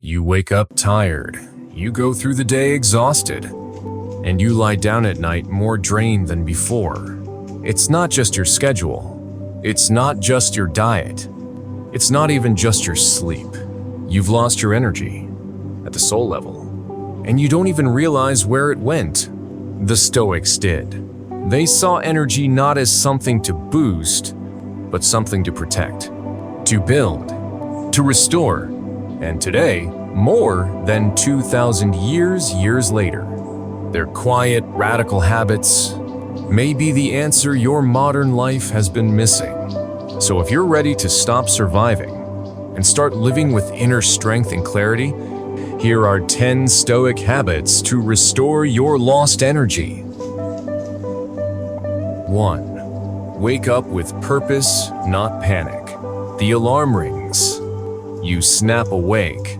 You wake up tired, you go through the day exhausted, and you lie down at night more drained than before. It's not just your schedule. It's not just your diet. It's not even just your sleep. You've lost your energy at the soul level, and you don't even realize where it went. The Stoics did. They saw energy not as something to boost, but something to protect, to build, to restore. And today, more than 2,000 years later, their quiet, radical habits may be the answer your modern life has been missing. So if you're ready to stop surviving and start living with inner strength and clarity, here are 10 Stoic habits to restore your lost energy. 1. Wake up with purpose, not panic. The alarm rings. You snap awake.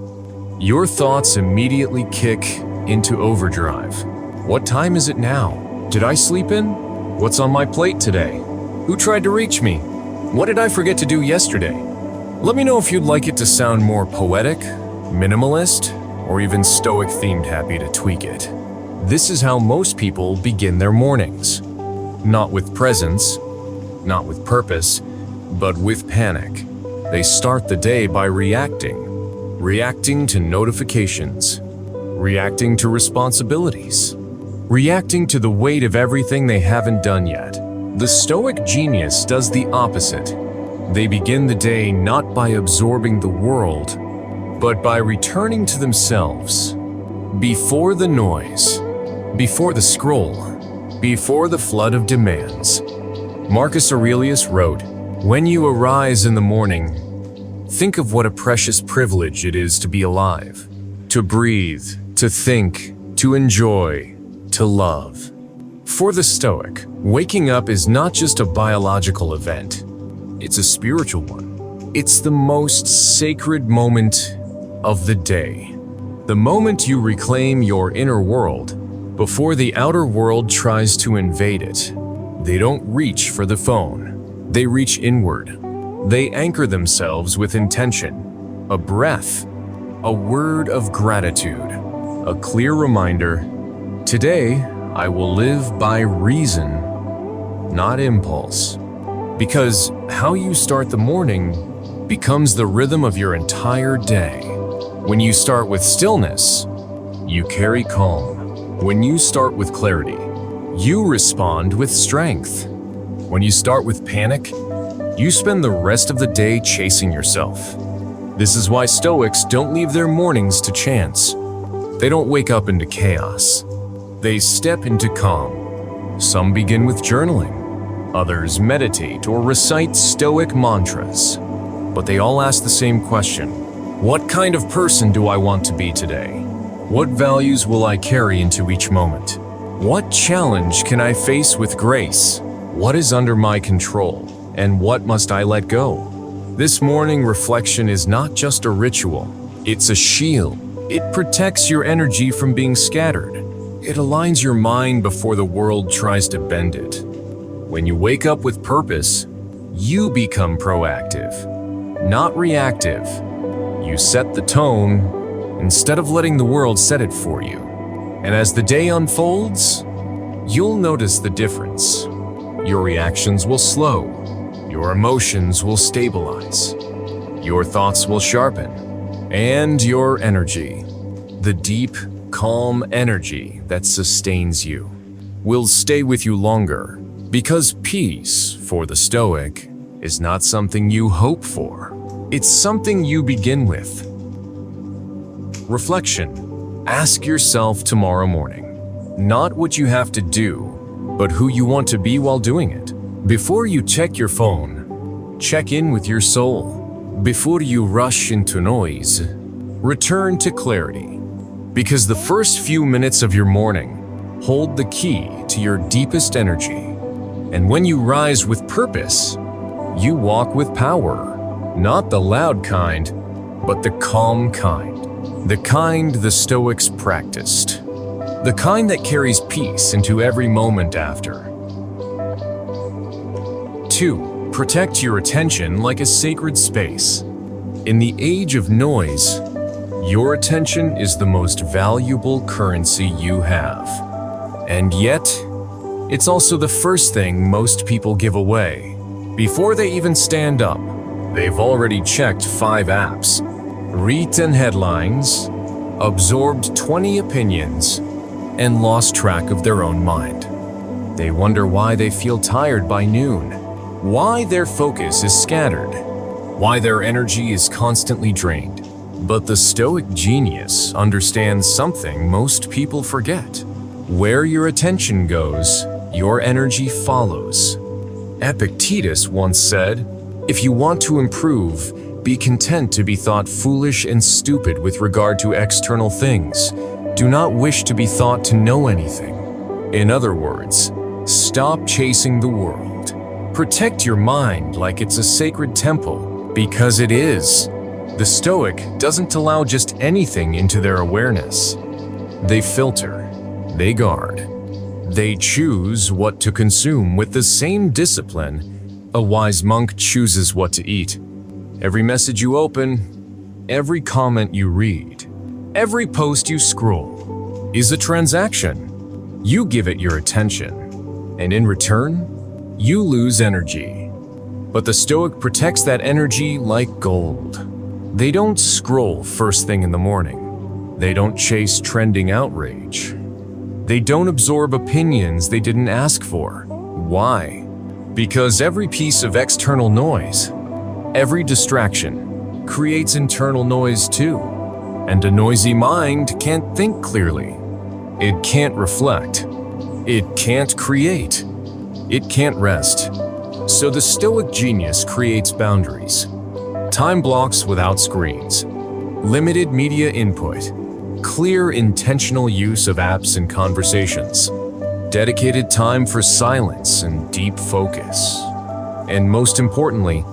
Your thoughts immediately kick into overdrive. What time is it now? Did I sleep in? What's on my plate today? Who tried to reach me? What did I forget to do yesterday? Let me know if you'd like it to sound more poetic, minimalist, or even Stoic-themed. Happy to tweak it. This is how most people begin their mornings. Not with presence, not with purpose, but with panic. They start the day by reacting to notifications, reacting to responsibilities, reacting to the weight of everything they haven't done yet. The Stoic genius does the opposite. They begin the day not by absorbing the world, but by returning to themselves. Before the noise, before the scroll, before the flood of demands. Marcus Aurelius wrote, "When you arise in the morning, think of what a precious privilege it is to be alive, to breathe, to think, to enjoy, to love." For the Stoic, waking up is not just a biological event, it's a spiritual one. It's the most sacred moment of the day. The moment you reclaim your inner world before the outer world tries to invade it. They don't reach for the phone. They reach inward. They anchor themselves with intention, a breath, a word of gratitude, a clear reminder, today I will live by reason, not impulse. Because how you start the morning becomes the rhythm of your entire day. When you start with stillness, you carry calm. When you start with clarity, you respond with strength. When you start with panic, you spend the rest of the day chasing yourself. This is why Stoics don't leave their mornings to chance. They don't wake up into chaos. They step into calm. Some begin with journaling. Others meditate or recite Stoic mantras. But they all ask the same question: what kind of person do I want to be today? What values will I carry into each moment? What challenge can I face with grace? What is under my control? And what must I let go? This morning reflection is not just a ritual, it's a shield. It protects your energy from being scattered. It aligns your mind before the world tries to bend it. When you wake up with purpose, you become proactive, not reactive. You set the tone instead of letting the world set it for you. And as the day unfolds, you'll notice the difference. Your reactions will slow. Your emotions will stabilize. Your thoughts will sharpen. And your energy, the deep, calm energy that sustains you, will stay with you longer. Because peace, for the Stoic, is not something you hope for. It's something you begin with. Reflection. Ask yourself tomorrow morning, not what you have to do, but who you want to be while doing it. Before you check your phone, check in with your soul. Before you rush into noise, return to clarity. Because the first few minutes of your morning hold the key to your deepest energy. And when you rise with purpose, you walk with power. Not the loud kind, but the calm kind. The kind the Stoics practiced. The kind that carries peace into every moment after. 2. Protect your attention like a sacred space. In the age of noise, Your attention is the most valuable currency you have. And yet, it's also the first thing most people give away. Before they even stand up, they've already checked 5 apps, read 10 headlines, absorbed 20 opinions, and lost track of their own mind. They wonder why they feel tired by noon, why their focus is scattered, why their energy is constantly drained. But the Stoic genius understands something most people forget. Where your attention goes, your energy follows. Epictetus once said, "If you want to improve, be content to be thought foolish and stupid with regard to external things. Do not wish to be thought to know anything." In other words, stop chasing the world. Protect your mind like it's a sacred temple, because it is. The Stoic doesn't allow just anything into their awareness. They filter, they guard, they choose what to consume with the same discipline a wise monk chooses what to eat. Every message you open, every comment you read, every post you scroll is a transaction. You give it your attention, and in return, you lose energy. But the Stoic protects that energy like gold. They don't scroll first thing in the morning. They don't chase trending outrage. They don't absorb opinions they didn't ask for. Why? Because every piece of external noise, every distraction, creates internal noise too. And a noisy mind can't think clearly. It can't reflect. It can't create. It can't rest. So the Stoic genius creates boundaries. Time blocks without screens, limited media input, clear intentional use of apps and conversations, dedicated time for silence and deep focus. And most importantly,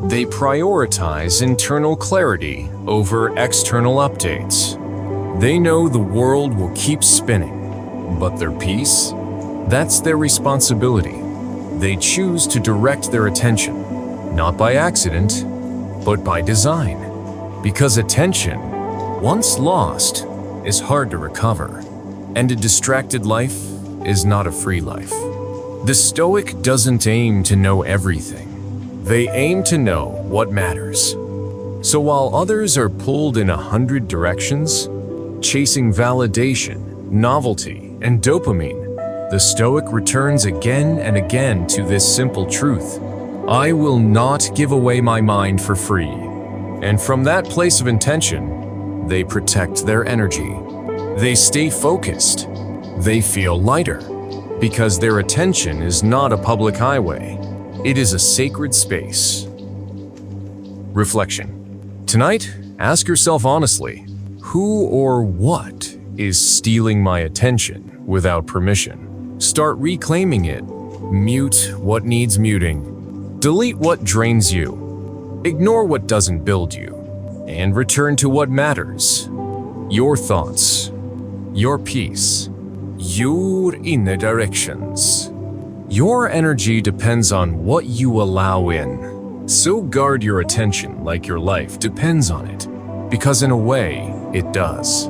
they prioritize internal clarity over external updates. They know the world will keep spinning, but their peace, that's their responsibility. They choose to direct their attention, not by accident, but by design. Because attention, once lost, is hard to recover, and a distracted life is not a free life. The Stoic doesn't aim to know everything. They aim to know what matters. So while others are pulled in 100 directions, chasing validation, novelty, and dopamine, the Stoic returns again and again to this simple truth: I will not give away my mind for free. And from that place of intention, they protect their energy. They stay focused. They feel lighter, because their attention is not a public highway. It is a sacred space. Reflection. Tonight, ask yourself honestly, who or what is stealing my attention without permission? Start reclaiming it. Mute what needs muting. Delete what drains you. Ignore what doesn't build you. And return to what matters. Your thoughts. Your peace. Your inner directions. Your energy depends on what you allow in. So guard your attention like your life depends on it, because in a way, it does.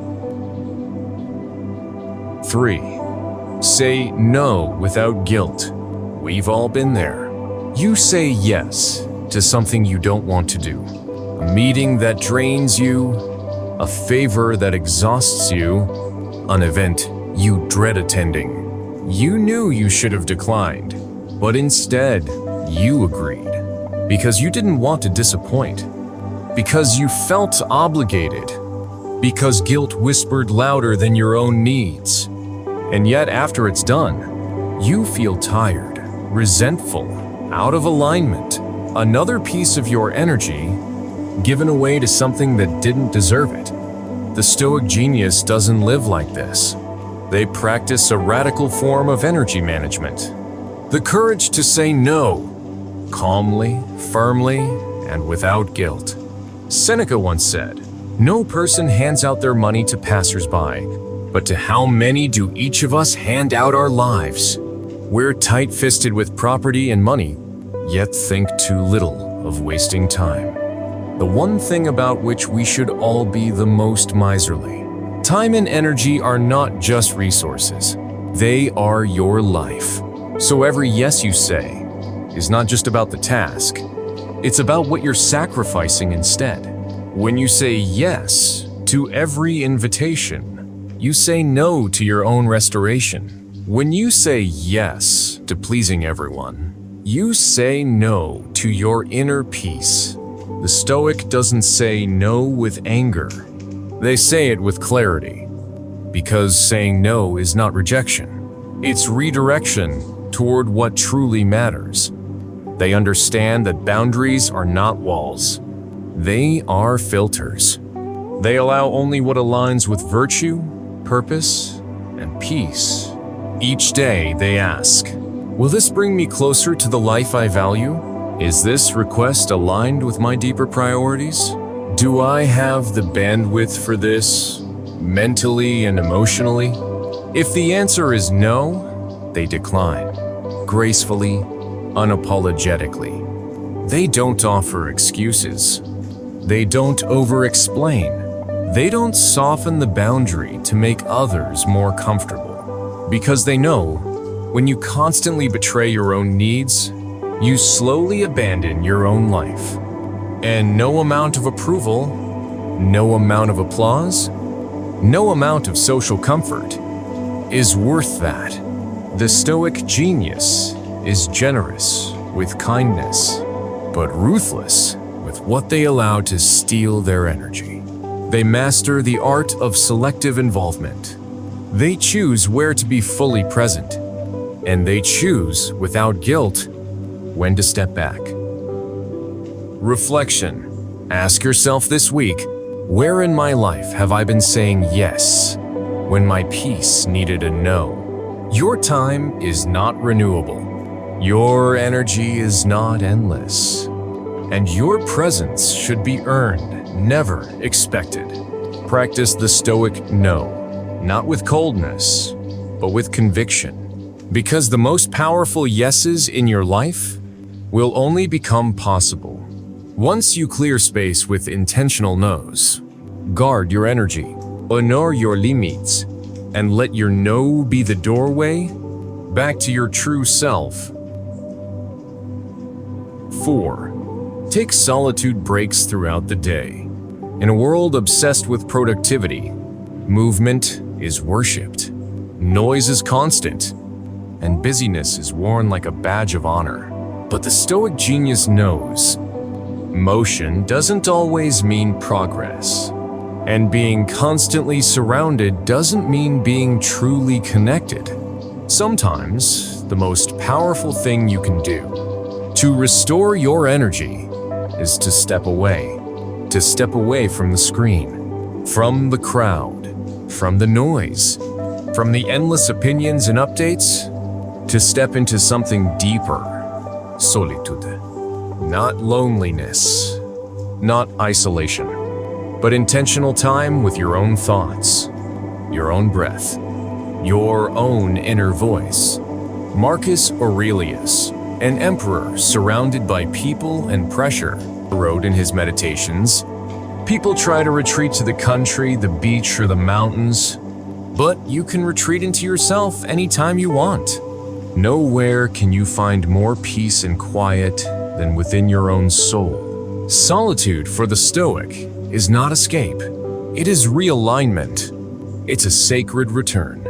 3. Say no without guilt. We've all been there. You say yes to something you don't want to do. A meeting that drains you, a favor that exhausts you, an event you dread attending. You knew you should have declined, but instead, you agreed. Because you didn't want to disappoint. Because you felt obligated. Because guilt whispered louder than your own needs. And yet, after it's done, you feel tired, resentful, out of alignment. Another piece of your energy given away to something that didn't deserve it. The Stoic genius doesn't live like this. They practice a radical form of energy management. The courage to say no, calmly, firmly, and without guilt. Seneca once said, "No person hands out their money to passers-by, but to how many do each of us hand out our lives?" We're tight-fisted with property and money, yet think too little of wasting time. the one thing about which we should all be the most miserly. Time and energy are not just resources. They are your life. So every yes you say is not just about the task. It's about what you're sacrificing instead. When you say yes to every invitation, you say no to your own restoration. When you say yes to pleasing everyone, you say no to your inner peace. The Stoic doesn't say no with anger. They say it with clarity, because saying no is not rejection. It's redirection toward what truly matters. They understand that boundaries are not walls. They are filters. They allow only what aligns with virtue, purpose, and peace. Each day they ask, will this bring me closer to the life I value? Is this request aligned with my deeper priorities? Do I have the bandwidth for this, mentally and emotionally? If the answer is no, they decline, gracefully, unapologetically. They don't offer excuses. They don't over-explain. They don't soften the boundary to make others more comfortable. Because they know, when you constantly betray your own needs, you slowly abandon your own life. And no amount of approval, no amount of applause, no amount of social comfort is worth that. The Stoic genius is generous with kindness, but ruthless with what they allow to steal their energy. They master the art of selective involvement. They choose where to be fully present, and they choose without guilt when to step back. Reflection. Ask yourself this week, where in my life have I been saying yes when my peace needed a no? Your time is not renewable. Your energy is not endless. And your presence should be earned, never expected. Practice the Stoic no, not with coldness, but with conviction. Because the most powerful yeses in your life will only become possible once you clear space with intentional no's. Guard your energy, honor your limits, and let your no be the doorway back to your true self. 4. Take solitude breaks throughout the day. In a world obsessed with productivity, movement is worshipped, noise is constant, and busyness is worn like a badge of honor. But the Stoic genius knows motion doesn't always mean progress, and being constantly surrounded doesn't mean being truly connected. Sometimes, the most powerful thing you can do to restore your energy is to step away from the screen, from the crowd, from the noise, from the endless opinions and updates, to step into something deeper, solitude. Not loneliness, not isolation, but intentional time with your own thoughts, your own breath, your own inner voice. Marcus Aurelius, an emperor surrounded by people and pressure, wrote in his meditations, "People try to retreat to the country, the beach, or the mountains, but you can retreat into yourself anytime you want. Nowhere can you find more peace and quiet than within your own soul." Solitude for the Stoic is not escape. It is realignment. It's a sacred return,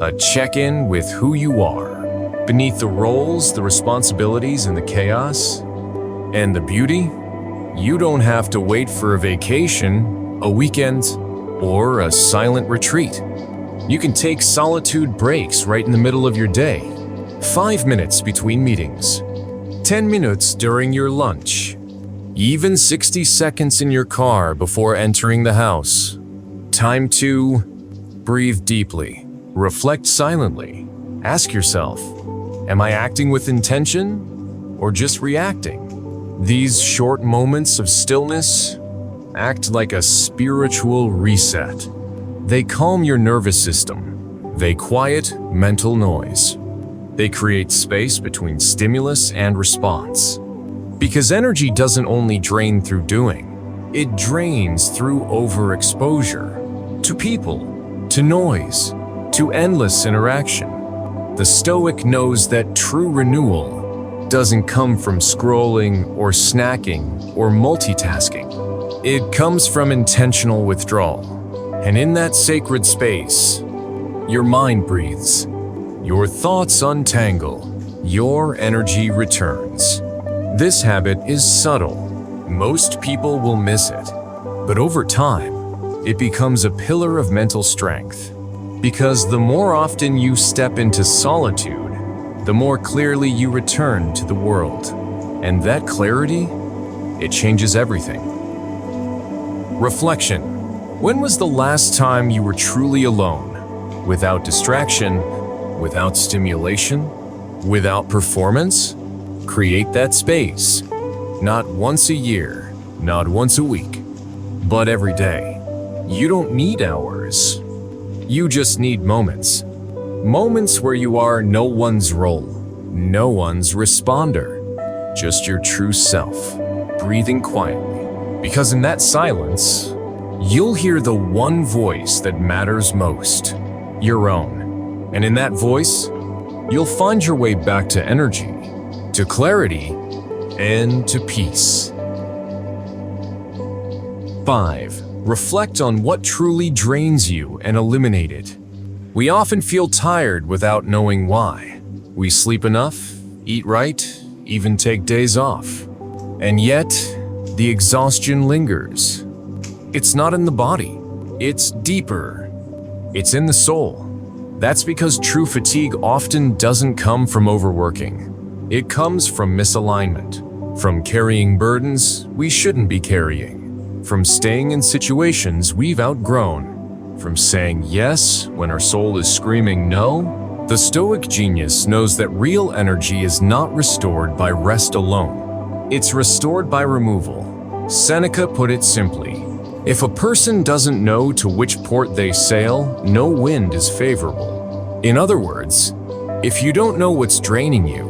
a check-in with who you are, beneath the roles, the responsibilities, and the chaos. And the beauty? You don't have to wait for a vacation, a weekend, or a silent retreat. You can take solitude breaks right in the middle of your day. 5 minutes between meetings, 10 minutes during your lunch, even 60 seconds in your car before entering the house. Time to breathe deeply, reflect silently, ask yourself, am I acting with intention or just reacting? These short moments of stillness act like a spiritual reset. They calm your nervous system. They quiet mental noise. They create space between stimulus and response. Because energy doesn't only drain through doing, It drains through overexposure to people, to noise, to endless interaction. The Stoic knows that true renewal doesn't come from scrolling or snacking or multitasking. It comes from intentional withdrawal. And in that sacred space, your mind breathes, your thoughts untangle, your energy returns. This habit is subtle. Most people will miss it. But over time, it becomes a pillar of mental strength. Because the more often you step into solitude, the more clearly you return to the world. And that clarity, it changes everything. Reflection. When was the last time you were truly alone? Without distraction, without stimulation, without performance? Create that space. Not once a year, not once a week, but every day. You don't need hours. You just need moments. Moments where you are no one's role, no one's responder, just your true self, breathing quietly. Because in that silence, you'll hear the one voice that matters most, your own. And in that voice, you'll find your way back to energy, to clarity, and to peace. 5. Reflect on what truly drains you and eliminate it. We often feel tired without knowing why. We sleep enough, eat right, even take days off. And yet, the exhaustion lingers. It's not in the body. It's deeper. It's in the soul. That's because true fatigue often doesn't come from overworking. It comes from misalignment, from carrying burdens we shouldn't be carrying, from staying in situations we've outgrown, from saying yes when our soul is screaming no. The Stoic genius knows that real energy is not restored by rest alone. It's restored by removal. Seneca put it simply, if a person doesn't know to which port they sail, no wind is favorable. In other words, if you don't know what's draining you,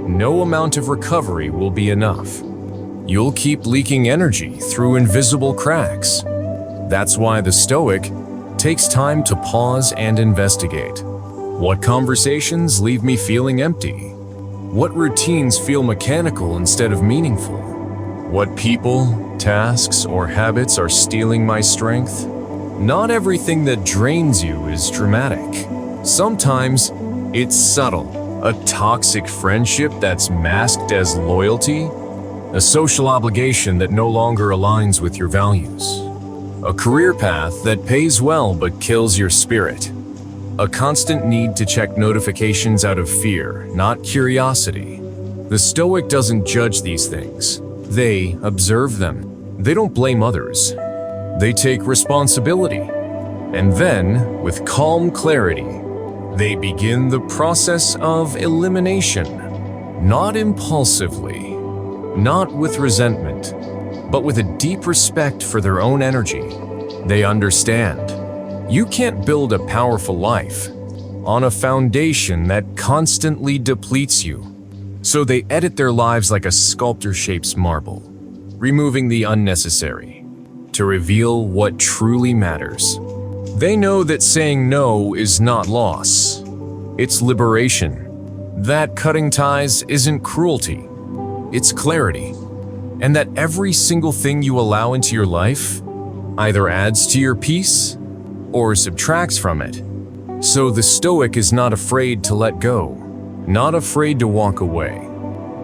no amount of recovery will be enough. You'll keep leaking energy through invisible cracks. That's why the Stoic takes time to pause and investigate. What conversations leave me feeling empty? What routines feel mechanical instead of meaningful? What people, tasks, or habits are stealing my strength? Not everything that drains you is dramatic. Sometimes it's subtle. A toxic friendship that's masked as loyalty, a social obligation that no longer aligns with your values, a career path that pays well but kills your spirit, a constant need to check notifications out of fear, not curiosity. The Stoic doesn't judge these things. They observe them. They don't blame others. They take responsibility. And then, with calm clarity, they begin the process of elimination, not impulsively, not with resentment, but with a deep respect for their own energy. They understand. You can't build a powerful life on a foundation that constantly depletes you. So they edit their lives like a sculptor shapes marble, removing the unnecessary to reveal what truly matters. They know that saying no is not loss, it's liberation. That cutting ties isn't cruelty, it's clarity. And that every single thing you allow into your life either adds to your peace or subtracts from it. So the Stoic is not afraid to let go, not afraid to walk away,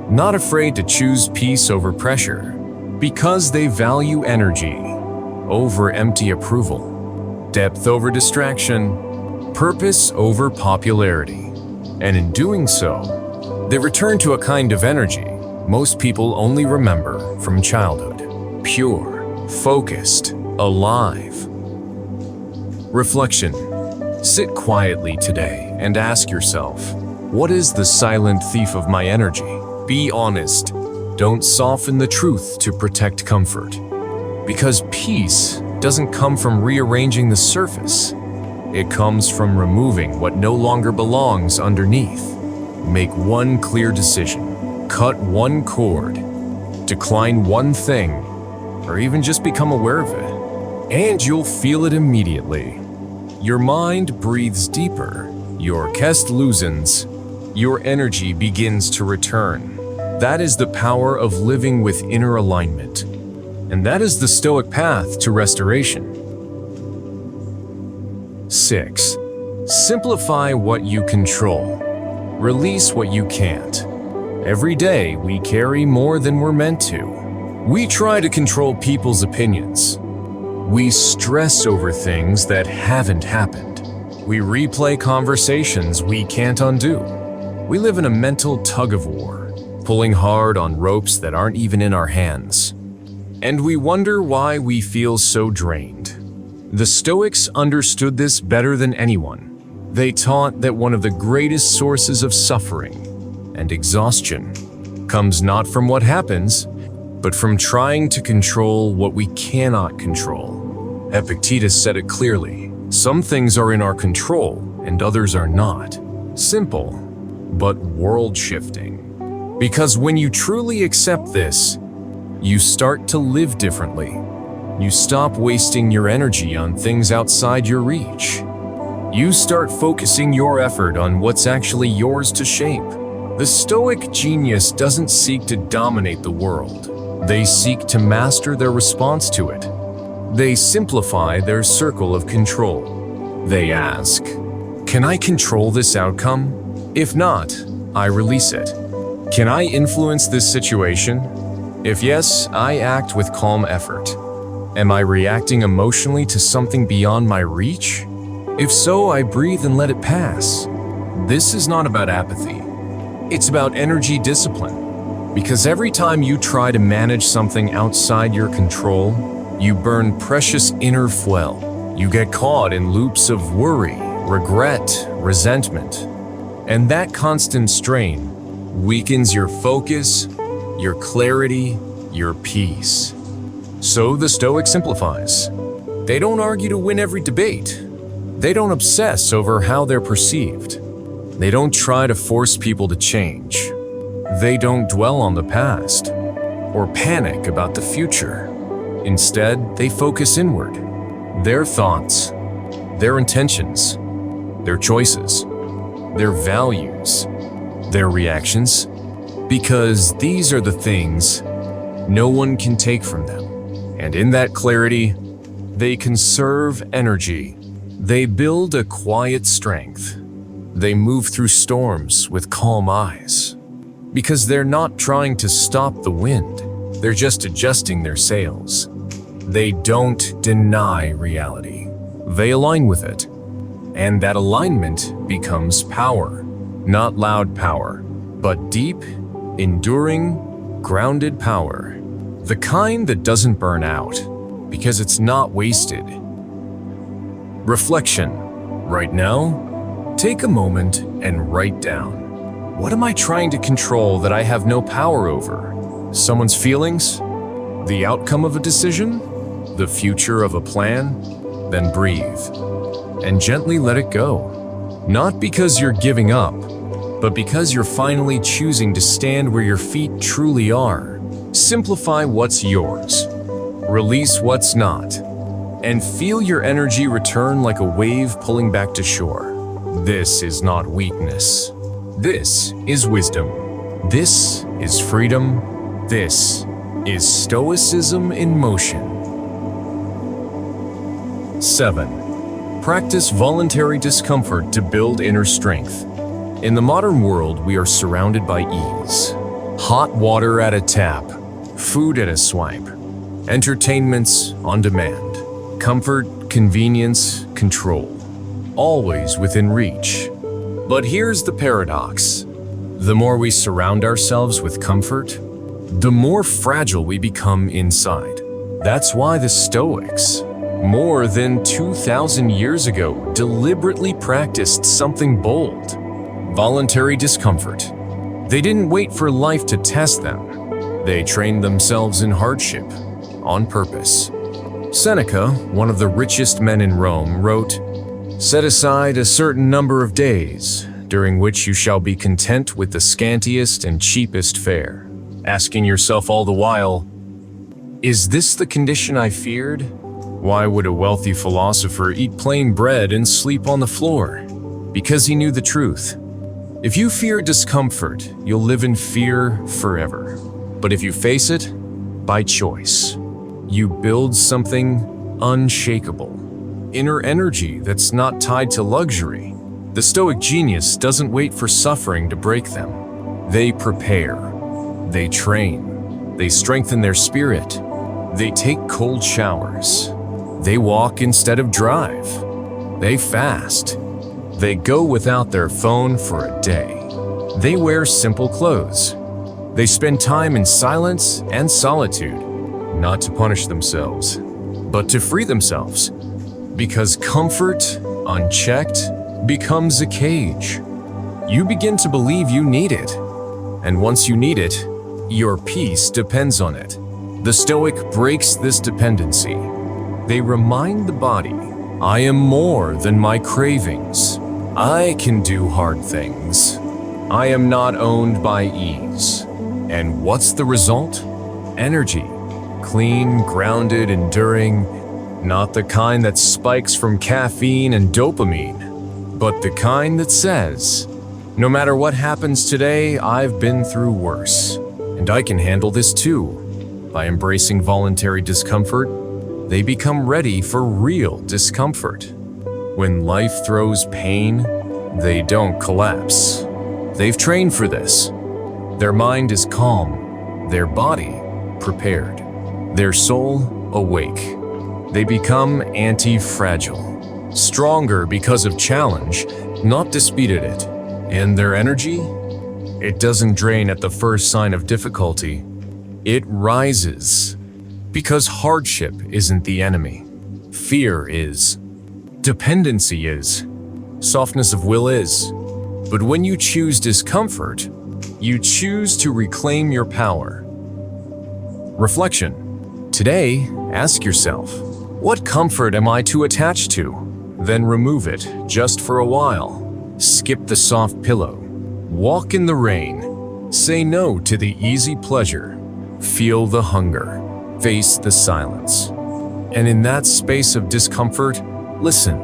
not afraid to choose peace over pressure, because they value energy over empty approval. Depth over distraction, purpose over popularity. And in doing so, they return to a kind of energy most people only remember from childhood. Pure, focused, alive. Reflection. Sit quietly today and ask yourself, what is the silent thief of my energy? Be honest. Don't soften the truth to protect comfort. Because peace doesn't come from rearranging the surface. It comes from removing what no longer belongs underneath. Make one clear decision. Cut one cord. Decline one thing. or even just become aware of it. And you'll feel it immediately. Your mind breathes deeper, your chest loosens, your energy begins to return. That is the power of living with inner alignment. And that is the Stoic path to restoration. 6. Simplify what you control. Release what you can't. Every day, we carry more than we're meant to. We try to control people's opinions. We stress over things that haven't happened. We replay conversations we can't undo. We live in a mental tug-of-war, pulling hard on ropes that aren't even in our hands. And we wonder why we feel so drained. The Stoics understood this better than anyone. They taught that one of the greatest sources of suffering and exhaustion comes not from what happens, but from trying to control what we cannot control. Epictetus said it clearly: some things are in our control and others are not. Simple, but world-shifting. Because when you truly accept this, you start to live differently. You stop wasting your energy on things outside your reach. You start focusing your effort on what's actually yours to shape. The Stoic genius doesn't seek to dominate the world. They seek to master their response to it. They simplify their circle of control. They ask, can I control this outcome? If not, I release it. Can I influence this situation? If yes, I act with calm effort. Am I reacting emotionally to something beyond my reach? If so, I breathe and let it pass. This is not about apathy. It's about energy discipline. Because every time you try to manage something outside your control, you burn precious inner fuel. You get caught in loops of worry, regret, resentment. And that constant strain weakens your focus, your clarity, your peace. So the Stoic simplifies. They don't argue to win every debate. They don't obsess over how they're perceived. They don't try to force people to change. They don't dwell on the past or panic about the future. Instead, they focus inward. Their thoughts, their intentions, their choices, their values, their reactions, because these are the things no one can take from them. And in that clarity, they conserve energy. They build a quiet strength. They move through storms with calm eyes. Because they're not trying to stop the wind, they're just adjusting their sails. They don't deny reality. They align with it. And that alignment becomes power. Not loud power, but deep, enduring, grounded power. The kind that doesn't burn out, because it's not wasted. Reflection. Right now, take a moment and write down. What am I trying to control that I have no power over? Someone's feelings? The outcome of a decision? The future of a plan? Then breathe. And gently let it go. Not because you're giving up, but because you're finally choosing to stand where your feet truly are. Simplify what's yours. Release what's not. And feel your energy return like a wave pulling back to shore. This is not weakness. This is wisdom. This is freedom. This is Stoicism in motion. 7. Practice voluntary discomfort to build inner strength. In the modern world, we are surrounded by ease. Hot water at a tap, food at a swipe, entertainments on demand. Comfort, convenience, control, always within reach. But here's the paradox. The more we surround ourselves with comfort, the more fragile we become inside. That's why the Stoics, more than 2,000 years ago, deliberately practiced something bold: voluntary discomfort. They didn't wait for life to test them. They trained themselves in hardship, on purpose. Seneca, one of the richest men in Rome, wrote, "Set aside a certain number of days, during which you shall be content with the scantiest and cheapest fare," asking yourself all the while, Is this the condition I feared? Why would a wealthy philosopher eat plain bread and sleep on the floor? Because he knew the truth. If you fear discomfort, you'll live in fear forever. But if you face it, by choice, you build something unshakable. Inner energy that's not tied to luxury. The Stoic genius doesn't wait for suffering to break them. They prepare. They train. They strengthen their spirit. They take cold showers. They walk instead of drive. They fast. They go without their phone for a day. They wear simple clothes. They spend time in silence and solitude, not to punish themselves, but to free themselves. Because comfort, unchecked, becomes a cage. You begin to believe you need it. And once you need it, your peace depends on it. The Stoic breaks this dependency. They remind the body, I am more than my cravings. I can do hard things. I am not owned by ease. And what's the result? Energy. Clean, grounded, enduring. Not the kind that spikes from caffeine and dopamine, but the kind that says, no matter what happens today, I've been through worse. And I can handle this too. By embracing voluntary discomfort, they become ready for real discomfort. When life throws pain, they don't collapse. They've trained for this. Their mind is calm, their body prepared, their soul awake. They become anti-fragile, stronger because of challenge, not disputed it. And their energy? It doesn't drain at the first sign of difficulty. It rises. Because hardship isn't the enemy. Fear is. Dependency is. Softness of will is. But when you choose discomfort, you choose to reclaim your power. Reflection. Today, ask yourself, what comfort am I too attached to? Then remove it just for a while. Skip the soft pillow. Walk in the rain. Say no to the easy pleasure. Feel the hunger. Face the silence. And in that space of discomfort, listen.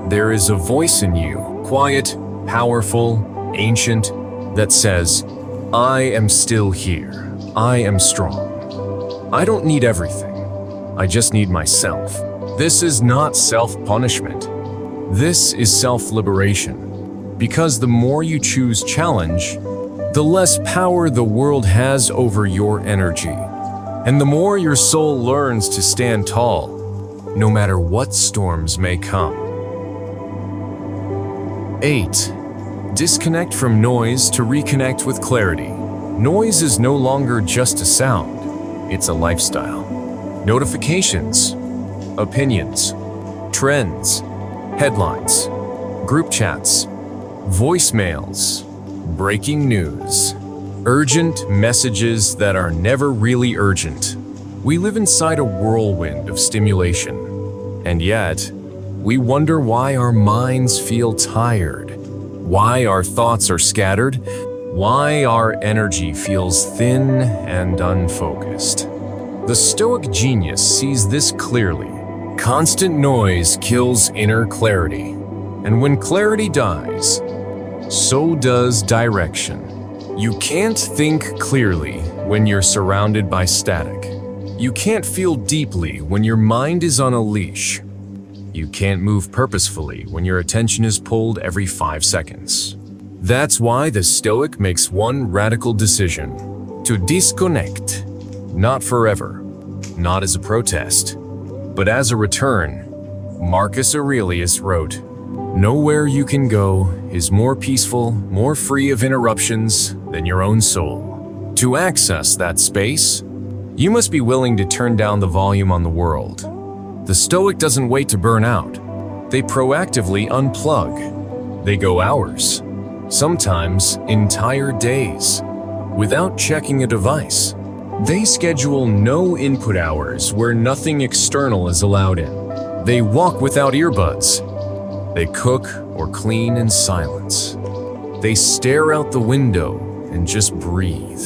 There is a voice in you, quiet, powerful, ancient, that says, I am still here. I am strong. I don't need everything. I just need myself. This is not self-punishment. This is self-liberation. Because the more you choose challenge, the less power the world has over your energy. And the more your soul learns to stand tall, no matter what storms may come. 8. Disconnect from noise to reconnect with clarity. Noise is no longer just a sound, it's a lifestyle. Notifications, opinions, trends, headlines, group chats, voicemails, breaking news, urgent messages that are never really urgent. We live inside a whirlwind of stimulation, and yet, we wonder why our minds feel tired, why our thoughts are scattered, why our energy feels thin and unfocused. The Stoic genius sees this clearly. Constant noise kills inner clarity, and when clarity dies, so does direction. You can't think clearly when you're surrounded by static. You can't feel deeply when your mind is on a leash. You can't move purposefully when your attention is pulled every 5 seconds. That's why the Stoic makes one radical decision: to disconnect. Not forever, not as a protest, but as a return. Marcus Aurelius wrote, "Nowhere you can go is more peaceful, more free of interruptions than your own soul." To access that space, you must be willing to turn down the volume on the world. The Stoic doesn't wait to burn out. They proactively unplug. They go hours, sometimes entire days, without checking a device. They schedule no input hours where nothing external is allowed in. They walk without earbuds. They cook or clean in silence. They stare out the window and just breathe.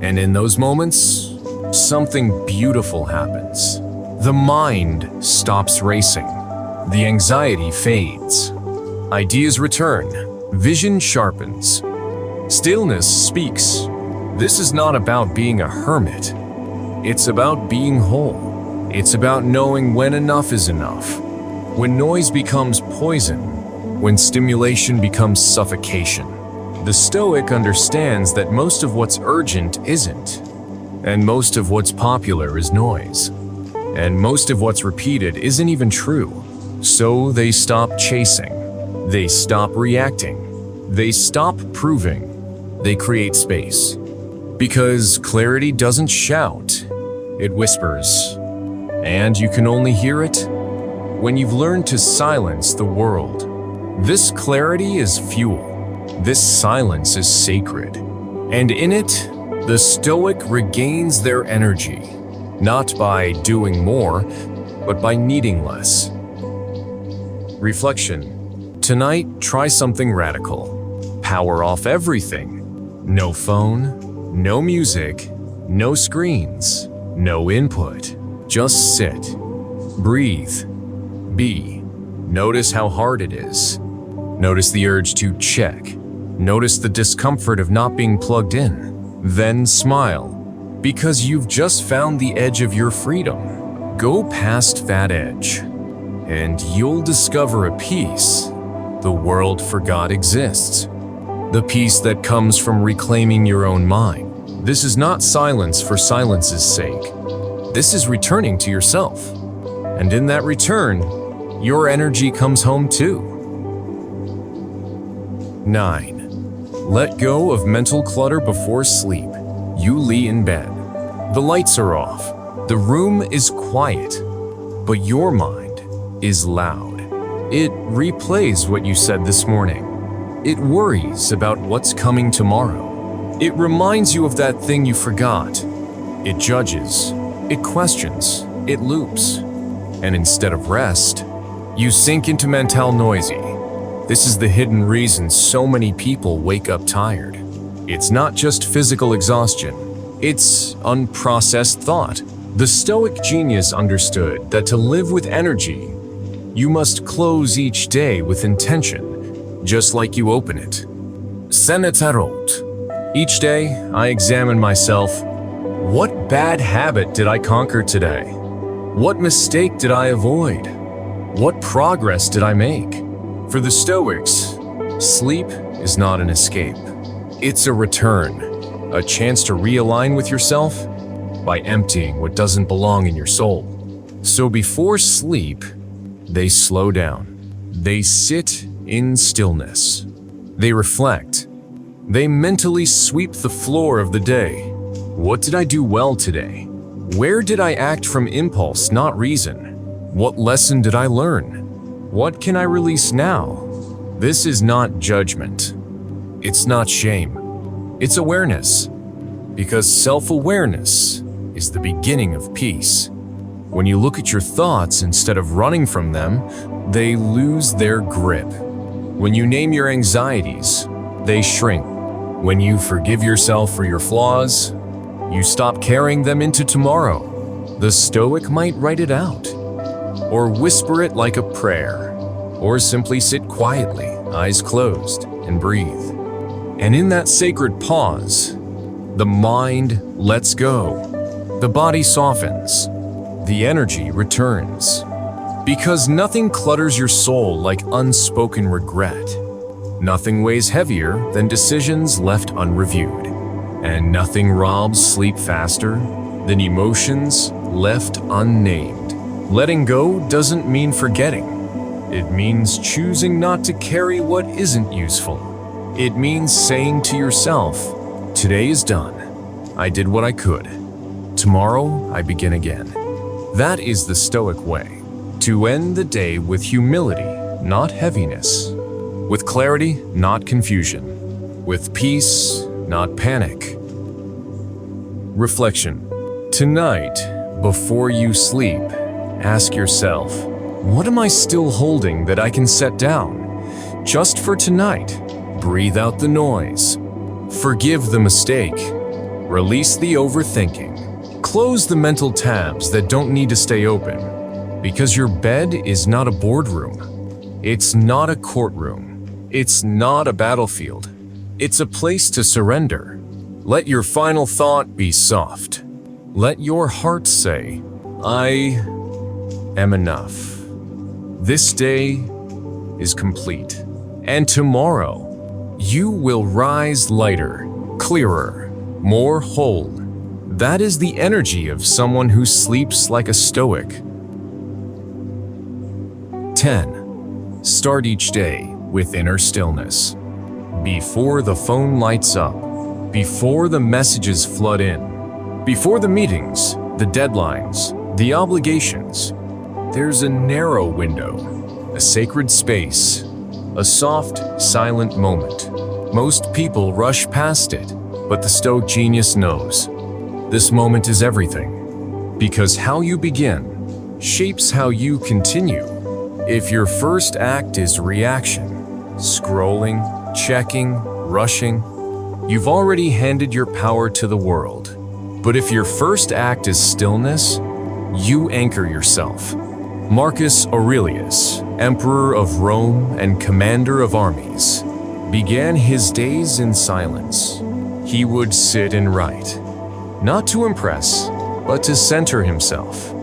And in those moments, something beautiful happens. The mind stops racing. The anxiety fades. Ideas return. Vision sharpens. Stillness speaks. This is not about being a hermit. It's about being whole. It's about knowing when enough is enough. When noise becomes poison. When stimulation becomes suffocation. The Stoic understands that most of what's urgent isn't. And most of what's popular is noise. And most of what's repeated isn't even true. So they stop chasing. They stop reacting. They stop proving. They create space. Because clarity doesn't shout, it whispers. And you can only hear it when you've learned to silence the world. This clarity is fuel. This silence is sacred. And in it, the Stoic regains their energy, not by doing more, but by needing less. Reflection. Tonight, try something radical. Power off everything. No phone, no music, no screens, no input. Just sit. Breathe. Be. Notice how hard it is. Notice the urge to check. Notice the discomfort of not being plugged in. Then smile, because you've just found the edge of your freedom. Go past that edge, and you'll discover a peace the world forgot exists. The peace that comes from reclaiming your own mind. This is not silence for silence's sake. This is returning to yourself. And in that return, your energy comes home too. 9. Let go of mental clutter before sleep. You lie in bed. The lights are off. The room is quiet. But your mind is loud. It replays what you said this morning. It worries about what's coming tomorrow. It reminds you of that thing you forgot. It judges. It questions. It loops. And instead of rest, you sink into mental noisy. This is the hidden reason so many people wake up tired. It's not just physical exhaustion. It's unprocessed thought. The Stoic genius understood that to live with energy, you must close each day with intention, just like you open it. Seneca wrote, "Each day I examine myself. What bad habit did I conquer today? What mistake did I avoid? What progress did I make?" For the Stoics, sleep is not an escape. It's a return, a chance to realign with yourself by emptying what doesn't belong in your soul. So before sleep, they slow down. They sit in stillness. They reflect. They mentally sweep the floor of the day. What did I do well today? Where did I act from impulse, not reason? What lesson did I learn? What can I release now? This is not judgment. It's not shame. It's awareness. Because self-awareness is the beginning of peace. When you look at your thoughts instead of running from them, they lose their grip. When you name your anxieties, they shrink. When you forgive yourself for your flaws, you stop carrying them into tomorrow. The Stoic might write it out, or whisper it like a prayer, or simply sit quietly, eyes closed, and breathe. And in that sacred pause, the mind lets go, the body softens, the energy returns. Because nothing clutters your soul like unspoken regret. Nothing weighs heavier than decisions left unreviewed. And nothing robs sleep faster than emotions left unnamed. Letting go doesn't mean forgetting. It means choosing not to carry what isn't useful. It means saying to yourself, today is done. I did what I could. Tomorrow, I begin again. That is the Stoic way. To end the day with humility, not heaviness. With clarity, not confusion. With peace, not panic. Reflection. Tonight, before you sleep, ask yourself, what am I still holding that I can set down? Just for tonight, breathe out the noise. Forgive the mistake. Release the overthinking. Close the mental tabs that don't need to stay open, because your bed is not a boardroom. It's not a courtroom. It's not a battlefield. It's a place to surrender. Let your final thought be soft. Let your heart say, I am enough. This day is complete. And tomorrow, you will rise lighter, clearer, more whole. That is the energy of someone who sleeps like a Stoic. 10. Start each day with inner stillness. Before the phone lights up, before the messages flood in, before the meetings, the deadlines, the obligations, there's a narrow window, a sacred space, a soft, silent moment. Most people rush past it, but the Stoic genius knows. This moment is everything, because how you begin shapes how you continue. If your first act is reaction, scrolling, checking, rushing, you've already handed your power to the world. But if your first act is stillness, you anchor yourself. Marcus Aurelius, emperor of Rome and commander of armies, began his days in silence. He would sit and write, not to impress, but to center himself.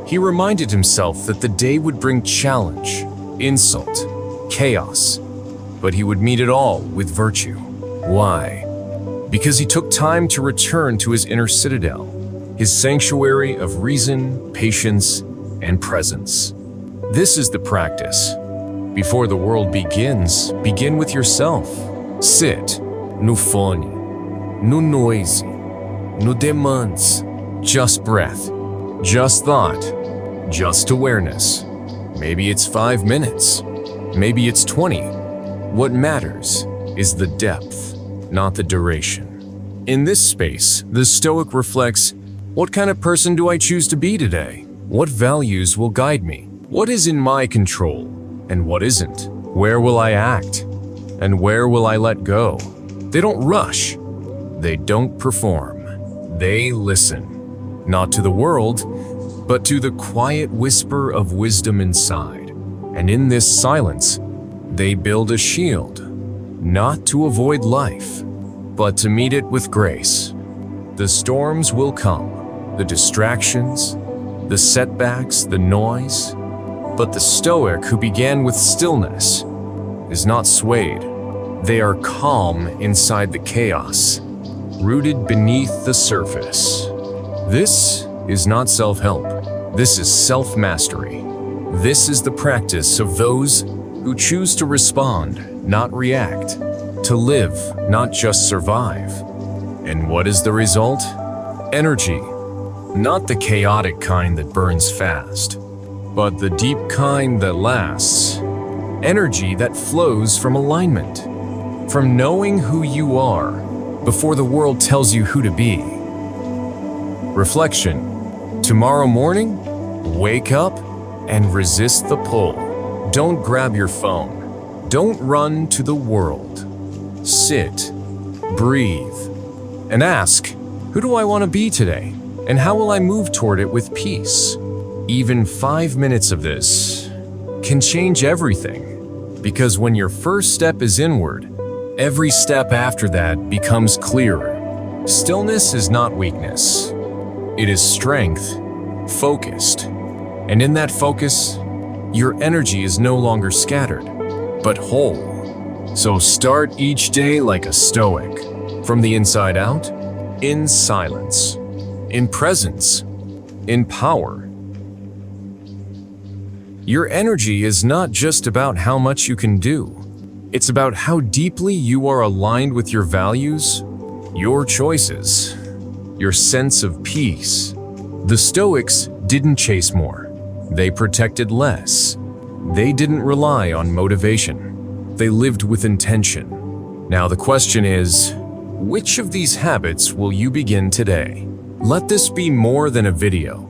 He reminded himself that the day would bring challenge, insult, chaos, but he would meet it all with virtue. Why? Because he took time to return to his inner citadel, his sanctuary of reason, patience, and presence. This is the practice. Before the world begins, begin with yourself. Sit, no phone, no noise, no demands, just breath, just thought, just awareness. Maybe it's 5 minutes, maybe it's 20. What matters is the depth, not the duration. In this space, the Stoic reflects, what kind of person do I choose to be today? What values will guide me? What is in my control and what isn't? Where will I act and where will I let go? They don't rush. They don't perform. They listen, not to the world, but to the quiet whisper of wisdom inside. And in this silence, they build a shield, not to avoid life, but to meet it with grace. The storms will come, the distractions, the setbacks, the noise, but the Stoic who began with stillness is not swayed. They are calm inside the chaos, rooted beneath the surface. This is not self-help. This is self-mastery. This is the practice of those who choose to respond, not react, to live, not just survive. And what is the result? Energy. Not the chaotic kind that burns fast, but the deep kind that lasts. Energy that flows from alignment, from knowing who you are before the world tells you who to be. Reflection. Tomorrow morning, wake up and resist the pull. Don't grab your phone. Don't run to the world. Sit, breathe, and ask, who do I want to be today? And how will I move toward it with peace? Even 5 minutes of this can change everything, because when your first step is inward, every step after that becomes clearer. Stillness is not weakness. It is strength, focused. And in that focus, your energy is no longer scattered, but whole. So start each day like a Stoic, from the inside out, in silence, in presence, in power. Your energy is not just about how much you can do. It's about how deeply you are aligned with your values, your choices, your sense of peace. The Stoics didn't chase more. They protected less. They didn't rely on motivation. They lived with intention. Now the question is, which of these habits will you begin today? Let this be more than a video.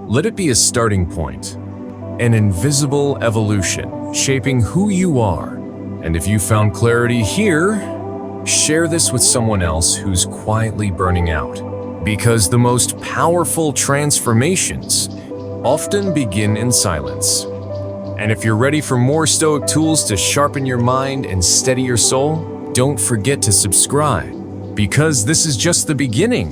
Let it be a starting point, an invisible evolution shaping who you are. And if you found clarity here, share this with someone else who's quietly burning out. Because the most powerful transformations often begin in silence. And if you're ready for more Stoic tools to sharpen your mind and steady your soul, don't forget to subscribe, because this is just the beginning.